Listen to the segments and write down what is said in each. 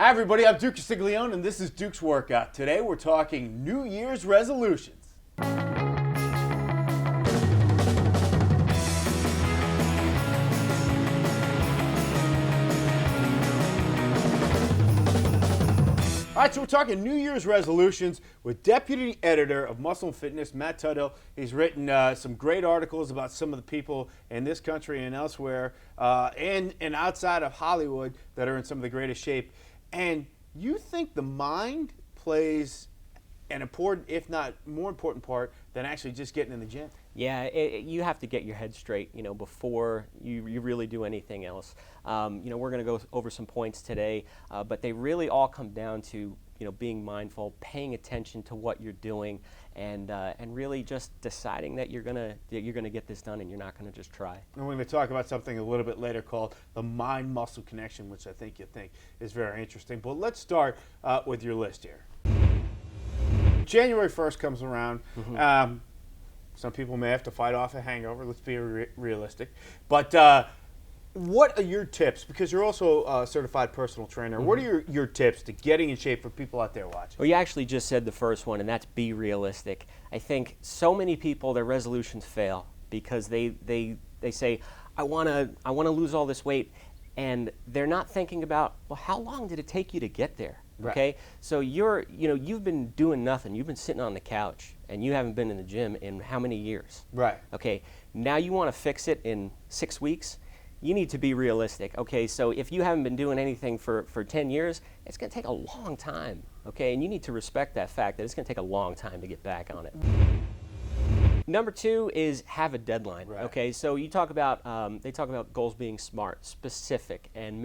Hi everybody, I'm Duke Castiglione and this is Duke's Workout. Today we're talking New Year's resolutions. Alright, so we're talking New Year's resolutions with Deputy Editor of Muscle and Fitness, Matt Tuttle. He's written some great articles about some of the people in this country and elsewhere and outside of Hollywood that are in some of the greatest shape. And you think the mind plays an important, if not more important part than actually just getting in the gym? Yeah, you have to get your head straight, before you really do anything else. We're going to go over some points today, but they really all come down to, being mindful, paying attention to what you're doing, and really just deciding that you're gonna get this done and you're not going to just try. And we're going to talk about something a little bit later called the mind-muscle connection, which I think you think is very interesting. But let's start with your list here. January 1st comes around. Mm-hmm. Some people may have to fight off a hangover. Let's be realistic. But what are your tips? Because you're also a certified personal trainer. Mm-hmm. What are your tips to getting in shape for people out there watching? Well, you actually just said the first one, and that's be realistic. I think so many people, their resolutions fail because they say, I want to lose all this weight, and they're not thinking about, well, how long did it take you to get there? Right. Okay, so you've been doing nothing. You've been sitting on the couch, and you haven't been in the gym in how many years? Right. Okay, now you want to fix it in 6 weeks. You need to be realistic. Okay, so if you haven't been doing anything for 10 years, it's going to take a long time. Okay, and you need to respect that fact that it's going to take a long time to get back on it. Number 2 is have a deadline. Right. Okay, so you talk about they talk about goals being smart, specific, and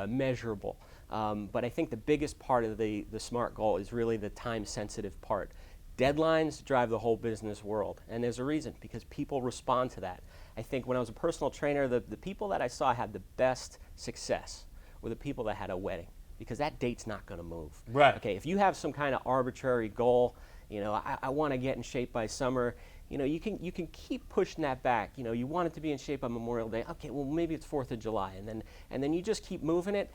measurable. But I think the biggest part of the SMART goal is really the time-sensitive part. Deadlines drive the whole business world, and there's a reason, because people respond to that. I think when I was a personal trainer, the people that I saw had the best success were the people that had a wedding, because that date's not going to move. Right. Okay, if you have some kind of arbitrary goal, I want to get in shape by summer, you can keep pushing that back. You want it to be in shape on Memorial Day. Okay, well maybe it's 4th of July, and then you just keep moving it.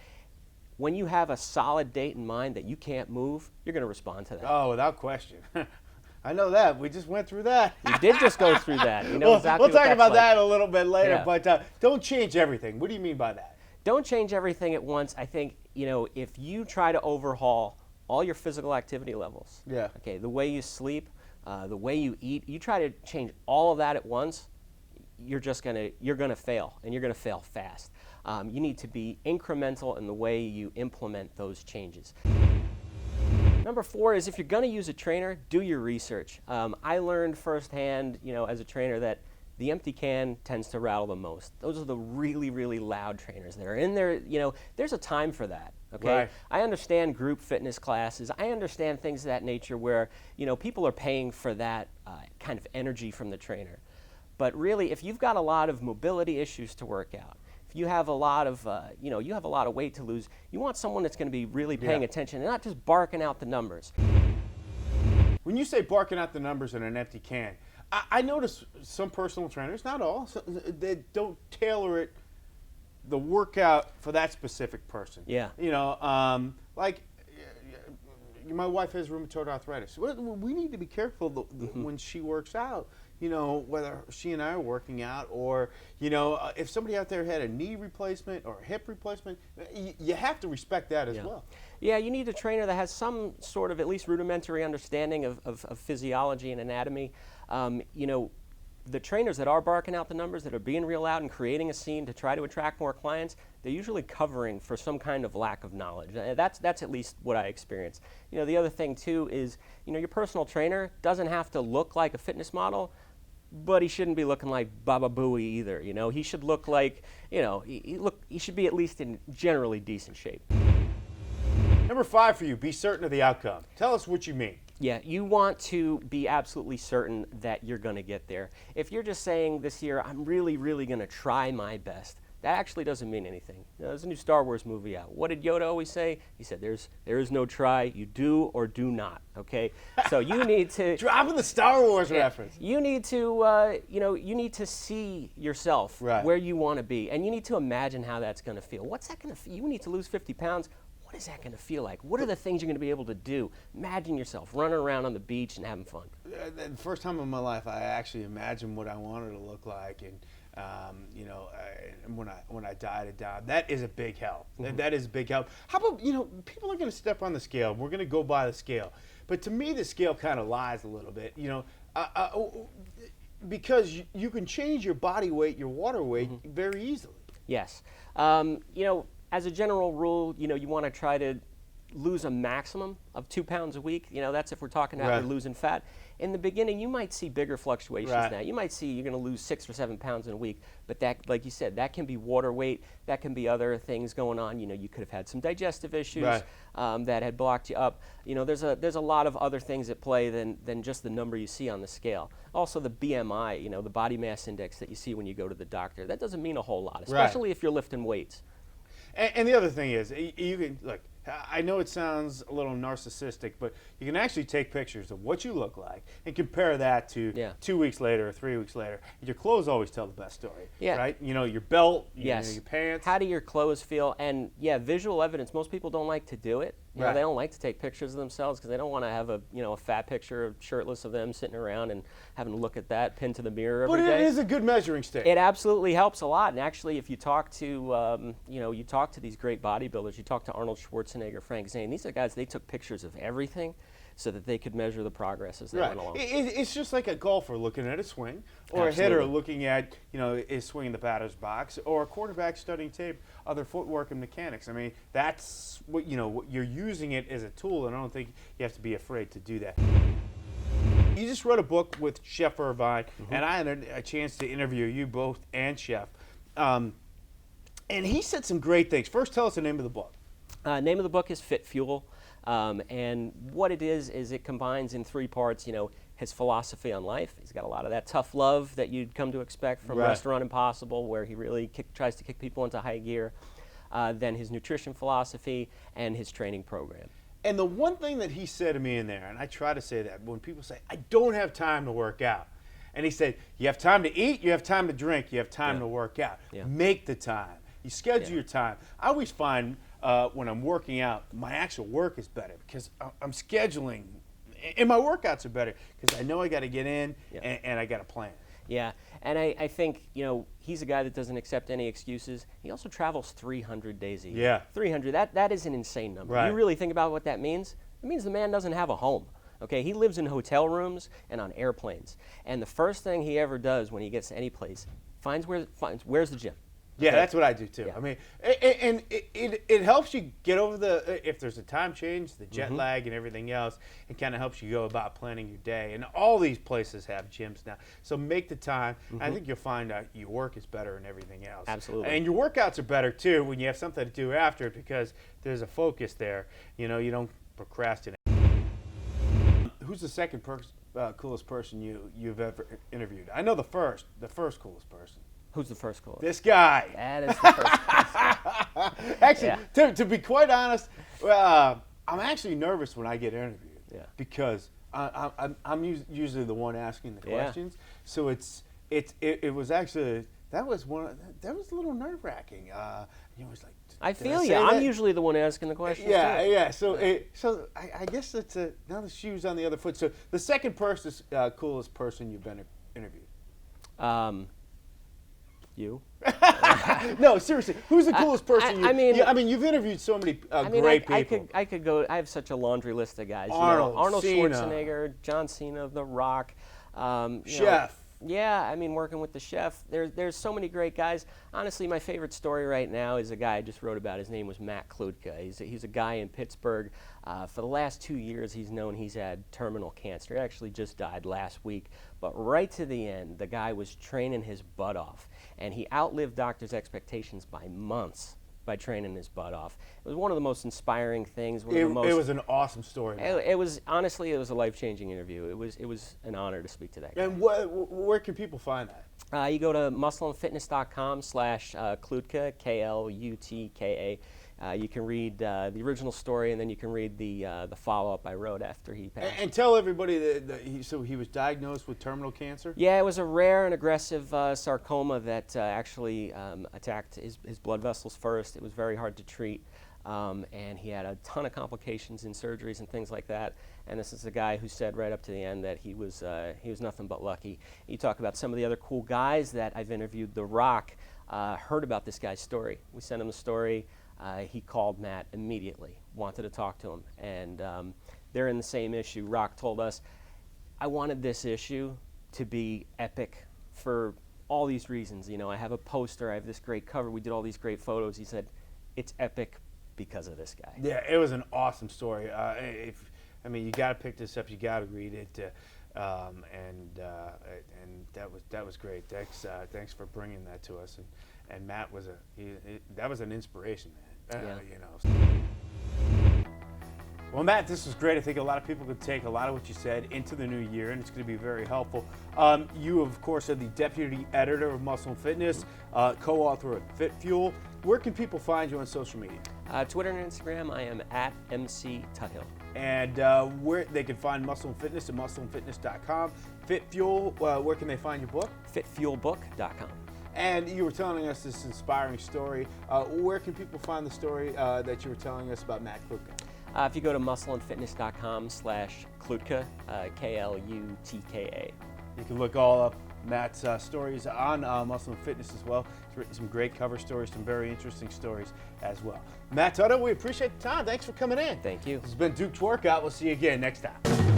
When you have a solid date in mind that you can't move, you're going to respond to that. Oh, without question. I know that. We just went through that. You did just go through that. We'll talk about that a little bit later, Yeah. but don't change everything. What do you mean by that? Don't change everything at once. I think, if you try to overhaul all your physical activity levels, Yeah. okay, the way you sleep, the way you eat, you try to change all of that at once, you're gonna fail, and you're gonna fail fast. You need to be incremental in the way you implement those changes. Number 4 is if you're going to use a trainer, do your research. I learned firsthand, as a trainer, that the empty can tends to rattle the most. Those are the really, really loud trainers that are in there. There's a time for that. Okay, Right. I understand group fitness classes. I understand things of that nature where people are paying for that kind of energy from the trainer. But really, if you've got a lot of mobility issues to work out, if you have a lot of, you have a lot of weight to lose, you want someone that's going to be really paying attention and not just barking out the numbers. When you say barking out the numbers in an empty can, I notice some personal trainers, not all, they don't tailor it, the workout for that specific person. Yeah. Like my wife has rheumatoid arthritis. We need to be careful when she works out. Whether she and I are working out, or if somebody out there had a knee replacement or a hip replacement, you have to respect that as well. Yeah, you need a trainer that has some sort of at least rudimentary understanding of physiology and anatomy. The trainers that are barking out the numbers, that are being real loud and creating a scene to try to attract more clients, they're usually covering for some kind of lack of knowledge. That's at least what I experience. The other thing too is, your personal trainer doesn't have to look like a fitness model, but he shouldn't be looking like Baba Booey either. He should look like, he should be at least in generally decent shape. Number 5 for you, be certain of the outcome. Tell us what you mean. Yeah, you want to be absolutely certain that you're going to get there. If you're just saying this year, I'm really, really going to try my best, that actually doesn't mean anything. There's a new Star Wars movie out. What did Yoda always say? He said, there is no try, you do or do not, okay? So you need to... Dropping the Star Wars reference. You need to, you need to see yourself where you want to be, and you need to imagine how that's going to feel. What's that going to feel? You need to lose 50 pounds. what is that going to feel like? What are the things you're going to be able to do? Imagine yourself running around on the beach and having fun. The first time in my life, I actually imagined what I wanted to look like, and when I died, that is a big help. That is a big help. How about, people are going to step on the scale. We're going to go by the scale, but to me, the scale kind of lies a little bit. Because you can change your body weight, your water weight very easily. Yes. As a general rule, you want to try to lose a maximum of 2 pounds a week. That's if we're talking about losing fat. In the beginning, you might see bigger fluctuations now. You might see you're going to lose 6 or 7 pounds in a week, but that, like you said, that can be water weight. That can be other things going on. You could have had some digestive issues that had blocked you up. There's a lot of other things at play than just the number you see on the scale. Also, the BMI, the body mass index that you see when you go to the doctor, that doesn't mean a whole lot, especially if you're lifting weights. And the other thing is, you can look. I know it sounds a little narcissistic, but you can actually take pictures of what you look like and compare that to 2 weeks later or 3 weeks later. Your clothes always tell the best story, right? Your belt, your pants. How do your clothes feel? And visual evidence. Most people don't like to do it. They don't like to take pictures of themselves because they don't want to have a fat picture of shirtless of them sitting around and having to look at that pinned to the mirror every day. But it is a good measuring stick. It absolutely helps a lot. And actually, if you talk to you talk to these great bodybuilders, you talk to Arnold Schwarzenegger, Frank Zane. These are guys. They took pictures of everything so that they could measure the progress as they went along. It's just like a golfer looking at a swing, or a hitter looking at his swing in the batter's box, or a quarterback studying tape, other footwork and mechanics. I mean, that's what you're using it as a tool, and I don't think you have to be afraid to do that. You just wrote a book with Chef Irvine, and I had a chance to interview you both and Chef, and he said some great things. First, tell us the name of the book. Name of the book is Fit Fuel. And what it is it combines in 3 parts, his philosophy on life. He's got a lot of that tough love that you'd come to expect from Restaurant Impossible, where he really tries to kick people into high gear. Then his nutrition philosophy and his training program. And the one thing that he said to me in there, and I try to say that, when people say, I don't have time to work out. And he said, you have time to eat, you have time to drink, you have time to work out. Make the time. You schedule your time. I always find when I'm working out, my actual work is better because I'm scheduling, and my workouts are better because I know I got to get in and I got to plan. Yeah, and I think he's a guy that doesn't accept any excuses. He also travels 300 days a year. Yeah, 300. That is an insane number. You really think about what that means? It means the man doesn't have a home. Okay, he lives in hotel rooms and on airplanes. And the first thing he ever does when he gets to any place, where's the gym. Yeah, that's what I do too. I mean, and it helps you get over if there's a time change, the jet lag and everything else. It kind of helps you go about planning your day. And all these places have gyms now. So make the time. I think you'll find out your work is better and everything else. Absolutely. And your workouts are better too when you have something to do after it because there's a focus there. You don't procrastinate. Who's the second coolest person you've ever interviewed? I know the first coolest person. Who's the first caller? This guy. That is the first. Actually, to be quite honest, I'm actually nervous when I get interviewed because I'm usually the one asking the questions. So it was actually that was a little nerve wracking. It's like I feel you. I'm usually the one asking the questions. Yeah. So I guess it's now the shoe's on the other foot. So the second coolest person you've been interviewed. You? No, seriously. Who's the coolest person? I mean, you've interviewed so many great people. I could go. I have such a laundry list of guys. Arnold Schwarzenegger, John Cena, The Rock, Chef. Working with the Chef. There's so many great guys. Honestly, my favorite story right now is a guy I just wrote about. His name was Matt Kludka. He's a guy in Pittsburgh. For the last 2 years, he's had terminal cancer. He actually just died last week. But right to the end, the guy was training his butt off. And he outlived doctors' expectations by months by training his butt off. It was one of the most inspiring things. It was an awesome story. It was honestly, it was a life-changing interview. It was an honor to speak to that guy. And where can people find that? You go to muscleandfitness.com/Kludka, Klutka. You can read the original story, and then you can read the follow-up I wrote after he passed. And tell everybody that he was diagnosed with terminal cancer? Yeah, it was a rare and aggressive sarcoma that actually attacked his blood vessels first. It was very hard to treat. and he had a ton of complications in surgeries and things like that. And this is a guy who said right up to the end that he was nothing but lucky. You talk about some of the other cool guys that I've interviewed. The Rock heard about this guy's story. We sent him the story. He called Matt immediately, wanted to talk to him, and they're in the same issue. Rock told us, I wanted this issue to be epic for all these reasons. You know, I have a poster, I have this great cover, we did all these great photos. He said, it's epic because of this guy. Yeah, it was an awesome story. I mean, you got to pick this up, you got to read it, and that was great. Thanks for bringing that to us. And Matt was that was an inspiration, man. Yeah. You know. Well, Matt, this was great. I think a lot of people could take a lot of what you said into the new year, and it's going to be very helpful. You, of course, are the deputy editor of Muscle and Fitness, co-author of Fit Fuel. Where can people find you on social media? Twitter and Instagram, I am at MC Tuthill. And where they can find Muscle and Fitness at muscleandfitness.com. Fit Fuel, where can they find your book? Fitfuelbook.com. And you were telling us this inspiring story. Where can people find the story that you were telling us about Matt Klutka? If you go to muscleandfitness.com/Klutka, Klutka. You can look all up Matt's stories on Muscle and Fitness as well. He's written some great cover stories, some very interesting stories as well. Matt Tuttle, we appreciate the time. Thanks for coming in. Thank you. This has been Duke's Workout. We'll see you again next time.